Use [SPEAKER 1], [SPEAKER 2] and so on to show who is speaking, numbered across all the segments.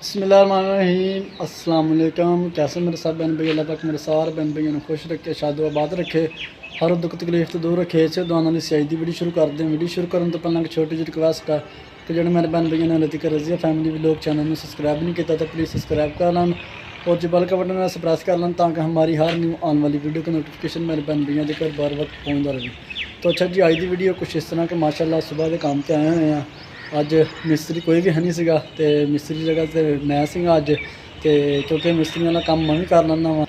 [SPEAKER 1] बिस्मिल्लाहिर्रहमानिर्रहीम अस्सलाम वालेकुम। कैसे मेरे सब बहन भाई, अल्लाह पाक मेरे सारे बहन भाइयों को खुश रखे, शादो आबाद रखे, हर दुख तकलीफ तो दूर रखे। इसे दुआना की सियाई की वीडियो शुरू करते हैं। वीडियो शुरू करने तो पहले एक छोटी जी रिक्वेस्ट है कि जो मेरे बहन भाइयों ने लतीका रज़िया फैमिली भी लोग चैनल में सब्सक्राइब नहीं किया तो प्लीज़ सब्सक्राइब कर लें और जो बेल का बटन है प्रेस कर लें ताकि हमारी हर न्यू आने वाली वीडियो का नोटिफिकेशन मेरे बहन भाइयों के घर बार वक्त पहुँचता रहे। तो अच्छा जी, आज की वीडियो कुछ इस तरह कि माशाल्लाह सुबह के काम पर आए हुए हैं। अज मिस्त्री कोई भी है नहीं सीगा ते मिस्त्री जगह ते मैं सीगा अज, तो क्योंकि मिस्त्रियों का काम मैं भी कर लैंदा वा।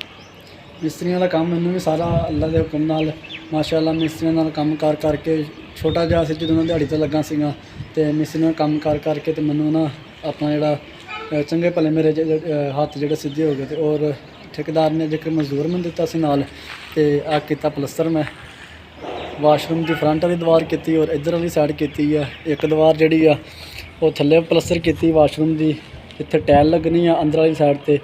[SPEAKER 1] मिस्त्रियों का काम मैनू भी सारा अल्लाह के हुक्म नाल माशाल्लाह मिस्त्रियों नाल काम कर करके छोटा जिहा सी जो दिहाड़ी ते लगा सीगा ते मिस्त्रियों काम कर करके तो मैनू ना अपना जिहड़ा चंगे भले मेरे हत्थ जिहड़े सीधे हो गए। और ठेकेदार ने जेकर मजदूर मैं दिता सी नाल ते आ कीता प्लस्तर। मैं वाशरूम की फ्रंट वाली दीवार की और इधर वाली साइड की है। एक दीवार जी वो थले प्लस्तर की वाशरूम की, इतने टैल लगनी है अंदर वाली साइड ते।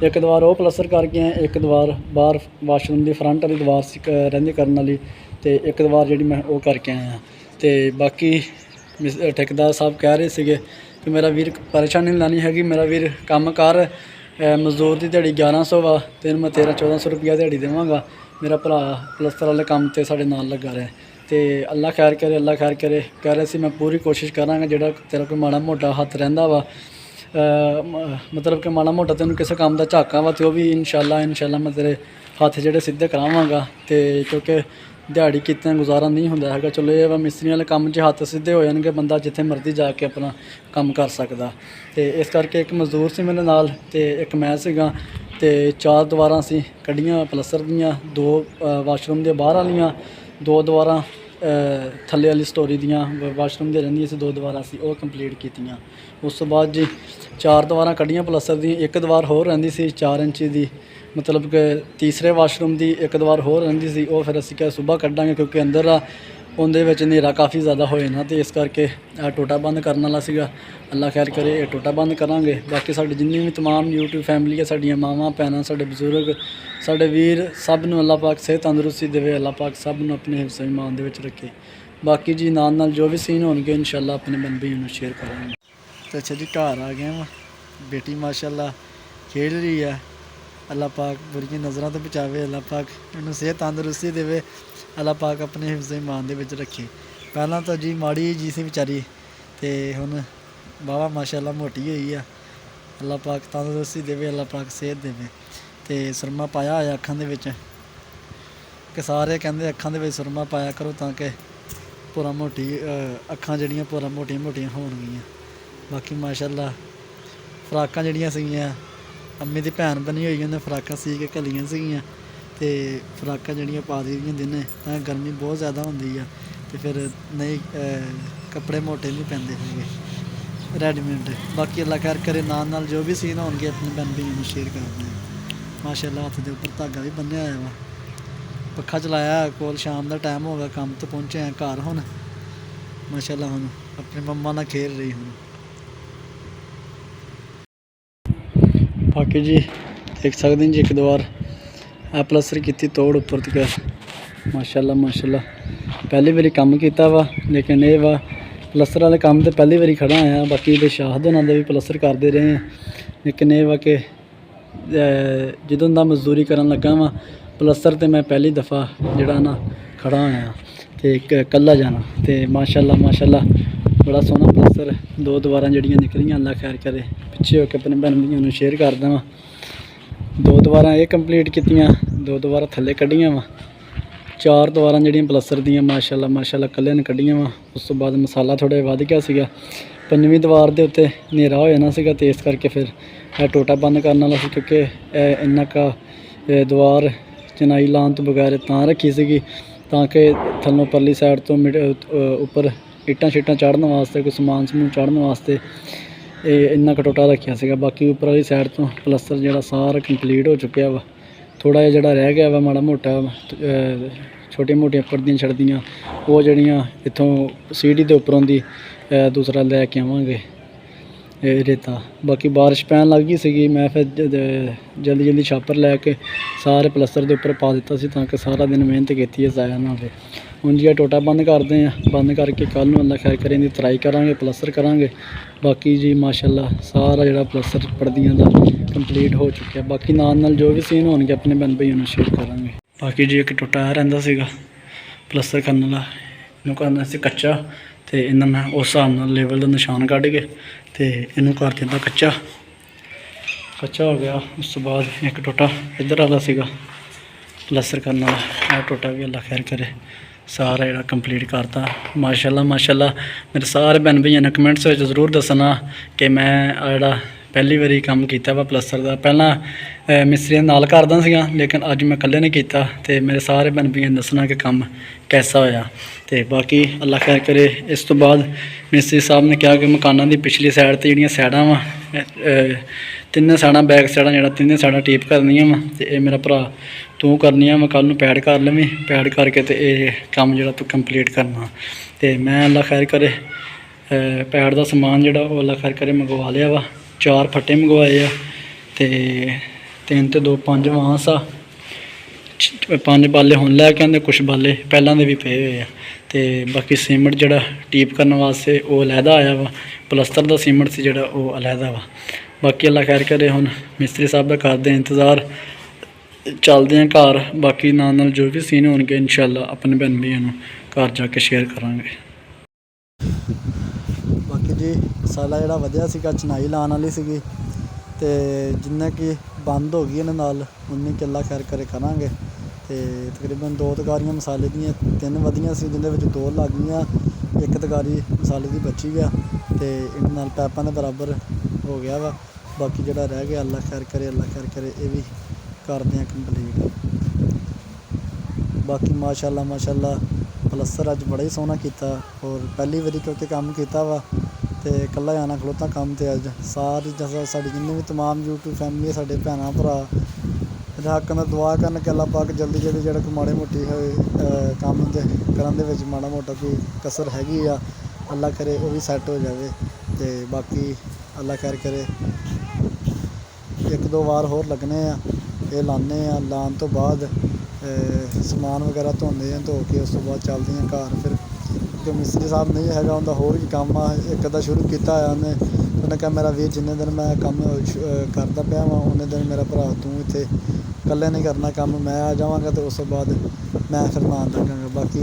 [SPEAKER 1] एक दीवार वो प्लस्तर करके हैं, एक दीवार बाहर वाशरूम की फ्रंट वाली दीवार रहिंदी करने वाली, तो एक दीवार जी मैं वो करके आया। तो बाकी ठेकेदार साहब कह रहे थे कि मेरा वीर परेशानी नहीं लैनी हैगी, मेरा वीर काम कर, मजदूर की दिहाड़ी 1100 वा, तो मैं 1300-1400 रुपया दिहाड़ी देवांगा। मेरा भरा प्लस्तर वाले काम ते साढ़े नाल लगा रहा है। तो अल्लाह खैर करे, अल्लाह खैर करे। कह रहे थे मैं पूरी कोशिश कराँगा जो तेरा कोई माड़ा मोटा हत्थ रहिंदा वा, मतलब कि माड़ा मोटा तेन किसी काम का झाका वा, तो वह भी इंशाअल्लाह मैं तेरे हत्थ जोड़े सीधे करावांगा। तो क्योंकि दिहाड़ी कितने गुजारा नहीं होंदा हैगा। चलो ये वा मिस्त्री वाले काम च हत्थ सीधे हो जाएंगे, बंदा जिथे मर्जी जाके अपना काम कर सकता। तो इस करके एक मजदूर से मेरे नाल ते एक मैं सीगा, तो 4 दीवारां सी कढ़ियां प्लस्तर दियां, 2 वाशरूम दे बाहर वालियां, 2 दीवारां थल्ले वाली स्टोरी दियां वाशरूम दे रहिंदियां सी, 2 दीवारां सी वो कंप्लीट कीतियां। उस तो बाद जी 4 दीवारां कढ़ियां प्लस्तर दी, एक दीवार होर रहिंदी सी 4 इंची दी, मतलब कि तीसरे वाशरूम की एक दीवार होर रहिंदी सी। वो फिर असीं क्या सुबह कड्डांगे क्योंकि अंदर उहदे विच हनेरा काफ़ी ज़्यादा हो जाना, तो इस करके टोटा बंद करने वाला सीगा। अल्लाह खैर करे ये टोटा बंद करांगे। बाकी साडी जिन्नी भी तमाम यूट्यूब फैमिली है, साडियां मावां भैनां, साडे बजुर्ग, साडे वीर, सब नूं अल्लाह पाक सेहत तंदुरुस्ती देवे, अल्लाह पाक सब नूं अपने हिफ्ज़ ईमान दे विच रखे। बाकी जी नाल जो भी सीन होणगे इंशाअल्लाह अपने बंदे नूं शेयर करांगे। तो अच्छा जी घर आ गए वा, बेटी माशाअल्लाह खेल रही है। अल्लाह पाक बुरी नज़रों तो बचावे, अल्लाह पाक इन्हूं सेहत तंदुरुस्ती देवे, अल्लाह पाक अपने हिफ्ज़ ईमान दे विच रखे। पहलां तो जी माड़ी जी सी बेचारी, तो हुण वाहवा माशाअल्लाह मोटी हुई है। अल्लाह पाक तंदुरुस्ती देवे, अल्लाह पाक सेहत देवे। तो सुरमा पाया होया अखां दे विच कि सारे कहंदे अखां दे विच सुरमा पाया करो ताकि पूरा मोटी अखां जिहड़ियां पूरा मोटियां मोटियां होणगियां। बाकी माशाअल्लाह फ्राकां जिहड़ियां सीगियां अम्मी दी भैन बनी हुई, उन्हें फ्राकां सी के घलियां सीगियां, तो फ्राकां जिहड़ियां पा दी दियां तां गर्मी बहुत ज़्यादा होंदी है, तो फिर नहीं कपड़े मोटे नहीं पैंदे हैगे रेडीमेड। बाकी अल्लाह खैर करे, नाल जो भी सीन होणगे अपने बहन भाइयों शेयर करते हैं। माशाअल्लाह हत्थ के उपर धागा भी बन्निया होया वा, पक्खा चलाया कोल, शाम का टाइम हो गया, काम तो पहुँचे हैं घर हुण माशाअल्लाह। हुण अपनी मम्मा नाल खेल रही हुण। बाकी जी देख सकते हैं जी एक दीवार प्लस्तर की तोड़ उपर तक माशाअल्लाह माशाअल्लाह। पहली बारी काम किया वा, लेकिन ये वा प्लस्तर वाले काम तो पहली बारी खड़ा आया। बाकी ये शाहद होना भी प्लस्तर करते रहे हैं, लेकिन ये वा कि जदों दा मजदूरी करन लगा वा प्लस्तर तो मैं पहली दफ़ा जड़ा ना खड़ा आया तो कल्ला जाना। तो माशाअल्लाह माशाअल्लाह बड़ा सोहना प्लस्तर, 2 दीवारां जड़ियां निकलियां, अल्लाह खैर करे। पिछे होकर अपने भैन भाइयों शेयर करदा वा। 2 दीवारां ये कंप्लीट कीतियां, 2 दीवारां थल्ले कड्ढियां वा, 4 दीवारां जड़ियां प्लस्तर दियां माशाअल्लाह माशाअल्लाह कल्ले ने कड्ढियां वा। उस तो बाद मसाला थोड़ा वध गया सीगा, 5वीं दीवार के उत्ते हनेरा हो जाना सीगा, तो इस करके फिर टोटा बंद करने वाला सी क्योंकि इन्ना का दीवार चनाई लाने तो बगैर तां रखी सीगी ताकि थल्लों परली साइड तो उपर इट्टां शिट्टां चढ़ने वास्ते, कोई समान समून चढ़ने वास्ते इन्ना क टोटा रखिया सीगा। बाकी उपर वाली साइड तो प्लस्तर जिहड़ा सारा कंप्लीट हो चुकिया वा, थोड़ा जिहा जिहड़ा रह गया वा माड़ा मोटा छोटियां मोटियां परदियां छड़दियां वो जड़ियां इत्थों सीढ़ी दे उपरों दी दूसरा लैके आवांगे रेता। बाकी बारिश पैन लग गई सी, मैं फिर जल्दी जल्दी छापर लैके सारे प्लस्तर के उपर पा दिता सी ताकि सारा दिन मेहनत की है ज़ाया ना हो। ਹੁਣ ਜੀ ਇਹ ਟੋਟਾ ਬੰਦ ਕਰਦੇ ਆ, ਬੰਦ ਕਰਕੇ ਕੱਲ੍ਹ ਨੂੰ ਅੱਲਾ ਖੈਰ ਕਰੇ ਇਹਦੀ ਤਰਾਈ ਕਰਾਂਗੇ, ਪਲਸਤਰ ਕਰਾਂਗੇ। ਬਾਕੀ ਜੀ ਮਾਸ਼ਾਅੱਲਾ ਸਾਰਾ ਜਿਹੜਾ ਪਲਸਤਰ ਪਰਦੀਆਂ ਦਾ ਕੰਪਲੀਟ ਹੋ ਚੁੱਕਿਆ। ਬਾਕੀ ਨਾਲ ਜੋ ਵੀ ਸੀਨ ਹੋਣਗੇ ਆਪਣੇ ਭੈਣ ਭਾਈਆਂ ਨੂੰ ਸ਼ੇਅਰ ਕਰਾਂਗੇ। ਬਾਕੀ ਜੀ ਇੱਕ ਟੋਟਾ ਆ ਰਹਿੰਦਾ ਸੀਗਾ ਪਲਸਤਰ ਕਰਨ ਵਾਲਾ, ਇਹਨੂੰ ਕਰਨਾ ਸੀ ਕੱਚਾ, ਅਤੇ ਇਹਨਾਂ ਮੈਂ ਉਸ ਹਿਸਾਬ ਨਾਲ ਲੇਵਲ ਦਾ ਨਿਸ਼ਾਨ ਕੱਢ ਕੇ ਅਤੇ ਇਹਨੂੰ ਕਰ ਦਿੱਤਾ ਕੱਚਾ ਹੋ ਗਿਆ। ਉਸ ਤੋਂ ਬਾਅਦ ਇੱਕ ਟੋਟਾ ਇੱਧਰ ਵਾਲਾ ਸੀਗਾ ਪਲਸਤਰ ਕਰਨ ਵਾਲਾ, ਇਹ ਟੋਟਾ ਵੀ ਅੱਲਾ ਖੈਰ ਕਰੇ ਸਾਰਾ ਜਿਹੜਾ ਕੰਪਲੀਟ ਕਰਤਾ। ਮਾਸ਼ਾਅੱਲਾ ਮੇਰੇ ਸਾਰੇ ਭੈਣ ਭਾਈਆਂ ਨੇ ਕਮੈਂਟਸ ਵਿੱਚ ਜ਼ਰੂਰ ਦੱਸਣਾ ਕਿ ਮੈਂ ਜਿਹੜਾ ਪਹਿਲੀ ਵਾਰੀ ਕੰਮ ਕੀਤਾ ਵਾ ਪਲਸਤਰ ਦਾ। ਪਹਿਲਾਂ ਮਿਸਤਰੀਆਂ ਨਾਲ ਕਰਦਾ ਸੀਗਾ, ਲੇਕਿਨ ਅੱਜ ਮੈਂ ਇਕੱਲੇ ਨੇ ਕੀਤਾ, ਅਤੇ ਮੇਰੇ ਸਾਰੇ ਭੈਣ ਭਾਈਆਂ ਨੇ ਦੱਸਣਾ ਕਿ ਕੰਮ ਕੈਸਾ ਹੋਇਆ। ਅਤੇ ਬਾਕੀ ਅੱਲਾ ਖੈਰ ਕਰੇ। ਇਸ ਤੋਂ ਬਾਅਦ ਮਿਸਤਰੀ ਸਾਹਿਬ ਨੇ ਕਿਹਾ ਕਿ ਮਕਾਨਾਂ ਦੀ ਪਿਛਲੀ ਸਾਈਡ 'ਤੇ ਜਿਹੜੀਆਂ ਸਾਈਡਾਂ ਵਾ, ਤਿੰਨੇ ਸਾਈਡਾਂ ਬੈਕ ਸਾਈਡਾਂ ਜਿਹੜਾ ਤਿੰਨੇ ਸਾਈਡਾਂ ਟੇਪ ਕਰਨੀਆਂ ਵਾ, ਅਤੇ ਇਹ ਮੇਰਾ ਭਰਾ ਤੂੰ ਕਰਨੀਆਂ ਵਾ, ਕੱਲ੍ਹ ਨੂੰ ਪੈਡ ਕਰ ਲਵੀਂ, ਪੈਡ ਕਰਕੇ ਅਤੇ ਇਹ ਕੰਮ ਜਿਹੜਾ ਤੂੰ ਕੰਪਲੀਟ ਕਰਨਾ। ਅਤੇ ਮੈਂ ਅੱਲਾ ਖੈਰ ਕਰੇ ਪੈਡ ਦਾ ਸਮਾਨ ਜਿਹੜਾ ਉਹ ਅੱਲਾ ਖੈਰ ਕਰੇ ਮੰਗਵਾ ਲਿਆ ਵਾ। 4 ਫੱਟੇ ਮੰਗਵਾਏ ਆ, ਅਤੇ 3 ਤੇ 2 5 ਵਾਂਸ ਆ, 5 ਬਾਲੇ ਹੁਣ ਲੈ ਕੇ ਆਉਂਦੇ, ਕੁਛ ਬਾਲੇ ਪਹਿਲਾਂ ਦੇ ਵੀ ਪਏ ਹੋਏ ਆ। ਅਤੇ ਬਾਕੀ ਸੀਮੈਂਟ ਜਿਹੜਾ ਟੀਪ ਕਰਨ ਵਾਸਤੇ ਉਹ ਅਲੱਗਾ ਆਇਆ ਵਾ, ਪਲਸਤਰ ਦਾ ਸੀਮੈਂਟ ਸੀ ਜਿਹੜਾ ਉਹ ਅਲੱਗਾ ਵਾ। ਬਾਕੀ ਅੱਲਾ ਖੈਰ ਕਰੇ। ਹੁਣ ਮਿਸਤਰੀ ਸਾਹਿਬ ਦਾ ਕਰਦੇ ਇੰਤਜ਼ਾਰ, ਚੱਲਦੇ ਹਾਂ ਘਰ। ਬਾਕੀ ਨਾਲ ਜੋ ਵੀ ਸੀਨ ਹੋਣਗੇ ਇਨਸ਼ਾਅੱਲਾ ਆਪਣੇ ਭੈਣ ਭਾਈਆਂ ਨੂੰ ਘਰ ਜਾ ਕੇ ਸ਼ੇਅਰ ਕਰਾਂਗੇ। ਬਾਕੀ ਜੀ ਮਸਾਲਾ ਜਿਹੜਾ ਵਧਿਆ ਸੀਗਾ ਚਨਾਈ ਲਾਉਣ ਵਾਲੀ ਸੀਗੀ, ਅਤੇ ਜਿੰਨਾ ਕਿ ਬੰਦ ਹੋ ਗਈ ਇਹਨਾਂ ਨਾਲ ਉਨੀ ਕਿ ਅੱਲਾ ਖੈਰ ਕਰੇ ਕਰਾਂਗੇ। ਅਤੇ ਤਕਰੀਬਨ 2 ਤਗਾਰੀਆਂ ਮਸਾਲੇ ਦੀਆਂ 3 ਵਧੀਆਂ ਸੀ, ਜਿਹਦੇ ਵਿੱਚ 2 ਲੱਗ ਗਈਆਂ, 1 ਤਗਾਰੀ ਮਸਾਲੇ ਦੀ ਬਚੀ ਗਿਆ, ਅਤੇ ਇਹਨਾਂ ਨਾਲ ਪੈਪਾਂ ਦੇ ਬਰਾਬਰ ਹੋ ਗਿਆ ਵਾ। ਬਾਕੀ ਜਿਹੜਾ ਰਹਿ ਗਿਆ ਅੱਲਾ ਖੈਰ ਕਰੇ ਇਹ ਵੀ ਕਰਦੇ ਹਾਂ ਕੰਪਲੀਟ। ਬਾਕੀ ਮਾਸ਼ਾਅੱਲਾ ਪਲਸਤਰ ਅੱਜ ਬੜਾ ਹੀ ਸੋਹਣਾ ਕੀਤਾ, ਔਰ ਪਹਿਲੀ ਵਾਰੀ ਕਿਉਂਕਿ ਕੰਮ ਕੀਤਾ ਵਾ, ਅਤੇ ਇਕੱਲਾ ਜਾਣਾ ਖਲੋਤਾ ਕੰਮ 'ਤੇ। ਅੱਜ ਸਾਰੀ ਸਾਡੀ ਜਿੰਨੇ ਵੀ ਤਮਾਮ YouTube ਫੈਮਿਲੀ, ਸਾਡੇ ਭੈਣਾਂ ਭਰਾ ਇਹਦੇ ਹੱਕ ਨਾਲ ਦੁਆ ਕਰਨ ਕਿ ਅੱਲਾ ਪਾਕ ਜਲਦੀ ਜਿਹੜਾ ਕੋਈ ਮਾੜੀ ਮੋਟੀ ਹੋਏ ਕੰਮ ਦੇ ਕਰਨ ਦੇ ਵਿੱਚ ਮਾੜਾ ਮੋਟਾ ਕੋਈ ਕਸਰ ਹੈਗੀ ਆ, ਅੱਲਾ ਕਰੇ ਉਹ ਵੀ ਸੈੱਟ ਹੋ ਜਾਵੇ। ਅਤੇ ਬਾਕੀ ਅੱਲਾ ਖੈਰ ਕਰੇ 1-2 ਵਾਰ ਹੋਰ ਲੱਗਣੇ ਆ, ਇਹ ਲਾਉਂਦੇ ਆ। ਲਾਉਣ ਤੋਂ ਬਾਅਦ ਸਮਾਨ ਵਗੈਰਾ ਧੋਂਦੇ ਆ, ਧੋ ਕੇ ਉਸ ਤੋਂ ਬਾਅਦ ਚੱਲਦੇ ਹਾਂ ਘਰ। ਫਿਰ ਕਿ ਮਿਸਤਰੀ ਸਾਹਿਬ ਨਹੀਂ ਹੈਗਾ, ਉਹਦਾ ਹੋਰ ਵੀ ਕੰਮ ਆ, ਇੱਕ ਅੱਧਾ ਸ਼ੁਰੂ ਕੀਤਾ ਹੋਇਆ ਉਹਨੇ ਕਿਹਾ ਮੇਰਾ ਵੀਰ ਜਿੰਨੇ ਦਿਨ ਮੈਂ ਕੰਮ ਕਰਦਾ ਪਿਆ ਵਾਂ ਉਨੇ ਦਿਨ ਮੇਰਾ ਭਰਾ ਤੂੰ ਇੱਥੇ ਇਕੱਲੇ ਨਹੀਂ ਕਰਨਾ ਕੰਮ, ਮੈਂ ਆ ਜਾਵਾਂਗਾ ਅਤੇ ਉਸ ਤੋਂ ਬਾਅਦ ਮੈਂ ਫਿਰ ਨਾਲ ਲੱਗਾਂਗਾ। ਬਾਕੀ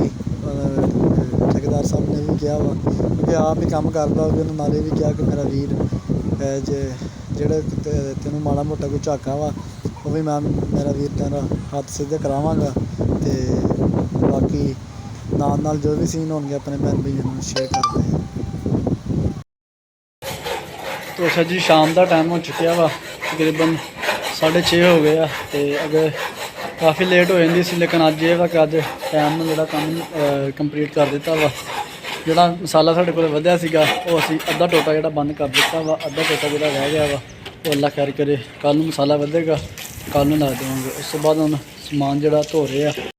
[SPEAKER 1] ਠੇਕੇਦਾਰ ਸਾਹਿਬ ਨੇ ਵੀ ਕਿਹਾ ਵਾ, ਕਿਉਂਕਿ ਆਪ ਹੀ ਕੰਮ ਕਰਦਾ ਹੋਵੇ, ਉਹਨੇ ਨਾਲੇ ਵੀ ਕਿਹਾ ਕਿ ਮੇਰਾ ਵੀਰ ਜਿਹੜੇ ਤੈਨੂੰ ਮਾੜਾ ਮੋਟਾ ਕੋਈ ਝਾਕਾ ਵਾ ਉਹ ਵੀ ਮੇਰਾ ਵੀਰ ਤੇਰਾ ਹੱਥ ਸਿੱਧੇ ਕਰਾਵਾਂਗਾ। ਅਤੇ ਬਾਕੀ ਨਾਲ ਜੋ ਵੀ ਸੀਨ ਹੋਣਗੇ ਆਪਣੇ ਭੈਣ ਭਾਈਆਂ ਨੂੰ ਸ਼ੇਅਰ ਕਰਦੇ ਹਾਂ। ਤੋ ਅੱਛਾ ਜੀ ਸ਼ਾਮ ਦਾ ਟਾਈਮ ਹੋ ਚੁੱਕਿਆ ਵਾ, ਤਕਰੀਬਨ 6:30 ਹੋ ਗਏ ਆ, ਅਤੇ ਅਗਰ ਕਾਫੀ ਲੇਟ ਹੋ ਜਾਂਦੀ ਸੀ, ਲੇਕਿਨ ਅੱਜ ਇਹ ਵਾ ਕਿ ਅੱਜ ਟਾਈਮ ਨਾਲ ਜਿਹੜਾ ਕੰਮ ਕੰਪਲੀਟ ਕਰ ਦਿੱਤਾ ਵਾ। ਜਿਹੜਾ ਮਸਾਲਾ ਸਾਡੇ ਕੋਲ ਵਧਿਆ ਸੀਗਾ ਉਹ ਅਸੀਂ ਅੱਧਾ ਟੋਟਾ ਜਿਹੜਾ ਬੰਦ ਕਰ ਦਿੱਤਾ ਵਾ, ਅੱਧਾ ਟੋਟਾ ਜਿਹੜਾ ਰਹਿ ਗਿਆ ਵਾ ਉਹ ਅੱਲਾ ਖੈਰ ਕਰੇ ਕੱਲ੍ਹ ਨੂੰ ਮਸਾਲਾ ਵਧੇਗਾ, ਕੱਲ੍ਹ ਨੂੰ ਲਾ ਦੇਵਾਂਗੇ। ਉਸ ਤੋਂ ਬਾਅਦ ਹੁਣ ਸਮਾਨ ਜਿਹੜਾ ਧੋ ਰਹੇ ਆ